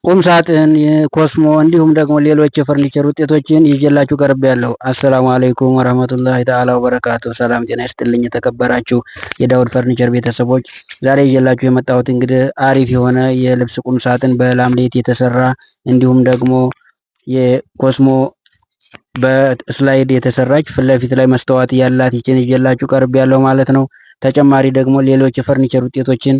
ቁም ሳጥን፣ ኮስሞ እንዲሁም ደግሞ ሌሎች የፈርኒቸር ውጤቶችን ይዤላችሁ ቀርቤያለሁ። አሰላሙ አለይኩም ወራህመቱላሂ ተዓላ ወበረካቱ። ሰላም ጤና ይስጥልኝ የተከበራችሁ የዳውድ ፈርኒቸር ቤተሰቦች፣ ዛሬ ይዤላችሁ የመጣሁት እንግዲህ አሪፍ የሆነ የልብስ ቁም ሳጥን በላምሌት የተሰራ እንዲሁም ደግሞ የኮስሞ በስላይድ የተሰራች ፊት ለፊት ላይ መስተዋት ያላት ይችን ይዤላችሁ ቀርቤያለሁ ማለት ነው። ተጨማሪ ደግሞ ሌሎች የፈርኒቸር ውጤቶችን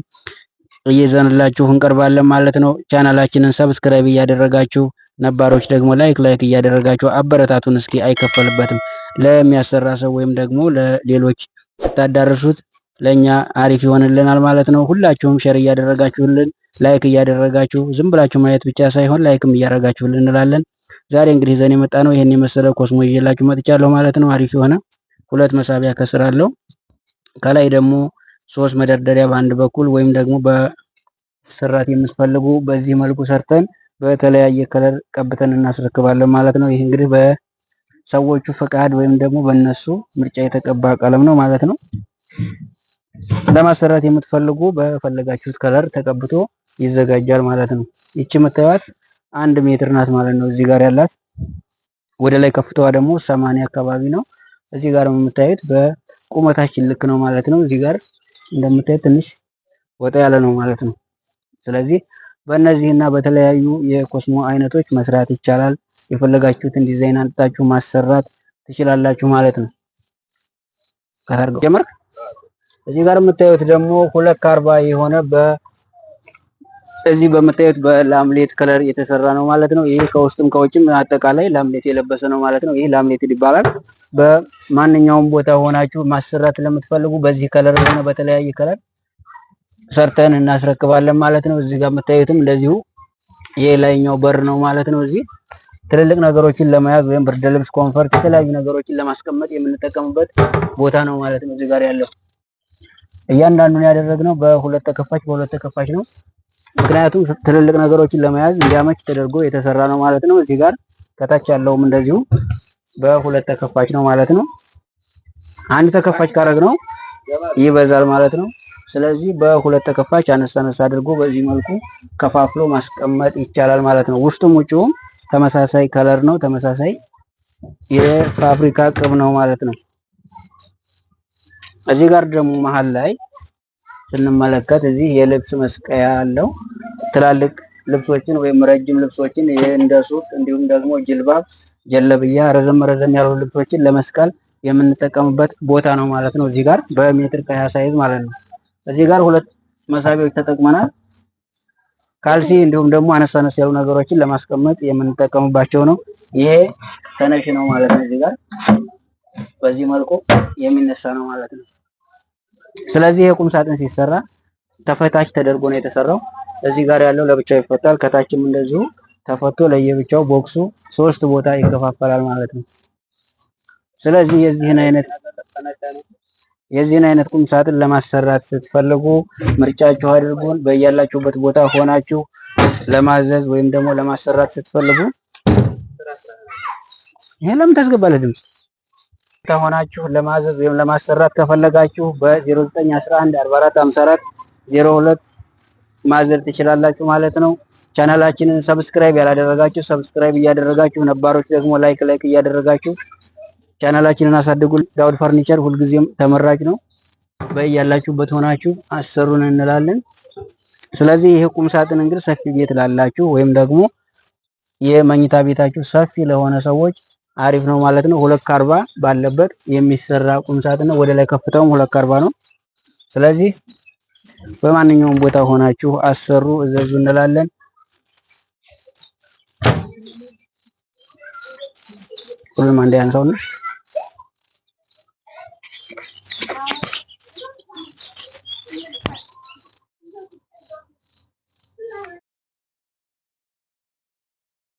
እየዘንላችሁ እንቀርባለን ማለት ነው። ቻናላችንን ሰብስክራይብ እያደረጋችሁ ነባሮች ደግሞ ላይክ እያደረጋችሁ አበረታቱን። እስኪ አይከፈልበትም። ለሚያሰራ ሰው ወይም ደግሞ ለሌሎች ስታዳርሱት ለኛ አሪፍ ይሆንልናል ማለት ነው። ሁላችሁም ሼር እያደረጋችሁልን ላይክ እያደረጋችሁ ዝም ብላችሁ ማየት ብቻ ሳይሆን ላይክም እያደረጋችሁልን እንላለን። ዛሬ እንግዲህ ዘን የመጣ ነው ይሄን የመሰለ ኮስሞ ይዤላችሁ መጥቻለሁ ማለት ነው። አሪፍ የሆነ ሁለት መሳቢያ ከስር አለው። ከላይ ደግሞ ሶስት መደርደሪያ በአንድ በኩል ወይም ደግሞ በስራት የምትፈልጉ በዚህ መልኩ ሰርተን በተለያየ ከለር ቀብተን እናስረክባለን ማለት ነው። ይህ እንግዲህ በሰዎቹ ፈቃድ ወይም ደግሞ በእነሱ ምርጫ የተቀባ ቀለም ነው ማለት ነው። ለማሰራት የምትፈልጉ በፈለጋችሁት ከለር ተቀብቶ ይዘጋጃል ማለት ነው። ይቺ የምታዩት 1 ሜትር ናት ማለት ነው። እዚህ ጋር ያላት ወደ ላይ ከፍታዋ ደግሞ 80 አካባቢ ነው። እዚህ ጋር የምታዩት በቁመታችን ልክ ነው ማለት ነው። እዚህ ጋር እንደምታዩት ትንሽ ወጣ ያለ ነው ማለት ነው። ስለዚህ በእነዚህና በተለያዩ የኮስሞ አይነቶች መስራት ይቻላል። የፈለጋችሁትን ዲዛይን አንጥታችሁ ማሰራት ትችላላችሁ ማለት ነው። ከታርገው ጀመር። እዚህ ጋር የምታዩት ደግሞ 240 የሆነ እዚህ በምታዩት በላምሌት ከለር የተሰራ ነው ማለት ነው። ይሄ ከውስጥም ከውጭም አጠቃላይ ላምሌት የለበሰ ነው ማለት ነው። ይሄ ላምሌት ይባላል። በማንኛውም ቦታ ሆናችሁ ማሰራት ለምትፈልጉ በዚህ ከለር ሆነ በተለያየ ከለር ሰርተን እናስረክባለን ማለት ነው። እዚህ ጋር የምታዩትም እንደዚሁ የላይኛው በር ነው ማለት ነው። እዚህ ትልልቅ ነገሮችን ለመያዝ ወይም ብርድ ልብስ፣ ኮንፈርት፣ የተለያዩ ነገሮችን ለማስቀመጥ የምንጠቀምበት ቦታ ነው ማለት ነው። እዚህ ጋር ያለው እያንዳንዱን ያደረግነው በሁለት ተከፋች ነው። ምክንያቱም ትልልቅ ነገሮችን ለመያዝ እንዲያመች ተደርጎ የተሰራ ነው ማለት ነው። እዚህ ጋር ከታች ያለውም እንደዚሁ በሁለት ተከፋች ነው ማለት ነው። አንድ ተከፋች ካረግነው ይበዛል ማለት ነው። ስለዚህ በሁለት ተከፋች አነሳ አድርጎ በዚህ መልኩ ከፋፍሎ ማስቀመጥ ይቻላል ማለት ነው። ውስጡም ውጪውም ተመሳሳይ ከለር ነው፣ ተመሳሳይ የፋብሪካ ቅብ ነው ማለት ነው። እዚህ ጋር ደግሞ መሃል ላይ ስንመለከት እዚህ የልብስ መስቀያ አለው። ትላልቅ ልብሶችን ወይም ረጅም ልብሶችን እንደ ሱፍ እንዲሁም ደግሞ ጅልባብ፣ ጀለብያ ረዘም ያሉ ልብሶችን ለመስቀል የምንጠቀምበት ቦታ ነው ማለት ነው። እዚህ ጋር በሜትር ከ20 ሳይዝ ማለት ነው። እዚህ ጋር ሁለት መሳቢያዎች ተጠቅመናል። ካልሲ እንዲሁም ደግሞ አነስ ያሉ ነገሮችን ለማስቀመጥ የምንጠቀምባቸው ነው። ይሄ ተነሽ ነው ማለት ነው። እዚህ ጋር በዚህ መልኩ የሚነሳ ነው ማለት ነው። ስለዚህ የቁም ሳጥን ሲሰራ ተፈታች ተደርጎ ነው የተሰራው። እዚህ ጋር ያለው ለብቻው ይፈታል። ከታችም እንደዚሁ ተፈቶ ለየብቻው ቦክሱ 3 ቦታ ይከፋፈላል ማለት ነው። ስለዚህ የዚህን አይነት ቁም ሳጥን ለማሰራት ስትፈልጉ ምርጫችሁ አድርጉን። በያላችሁበት ቦታ ሆናችሁ ለማዘዝ ወይም ደግሞ ለማሰራት ስትፈልጉ ይሄ ለምን ታስገባለህ ድምጽ ከሆናችሁ ለማዘዝ ወይም ለማሰራት ከፈለጋችሁ በ0911 44 54 02 ማዘዝ ትችላላችሁ ማለት ነው። ቻናላችንን ሰብስክራይብ ያላደረጋችሁ ሰብስክራይብ እያደረጋችሁ ነባሮች ደግሞ ላይክ እያደረጋችሁ ቻናላችንን አሳድጉን። ዳውድ ፈርኒቸር ሁልጊዜም ተመራጭ ነው። በያላችሁበት ሆናችሁ አሰሩን እንላለን። ስለዚህ ይሄ ቁም ሳጥን እንግዲህ ሰፊ ቤት ላላችሁ ወይም ደግሞ የመኝታ ቤታችሁ ሰፊ ለሆነ ሰዎች አሪፍ ነው ማለት ነው። 240 ባለበት የሚሰራ ቁም ሳጥን ነው። ወደ ላይ ከፍታውም 240 ነው። ስለዚህ በማንኛውም ቦታ ሆናችሁ አሰሩ እዘዙ እንላለን። ሁሉም አንድ ያንሳው ነው።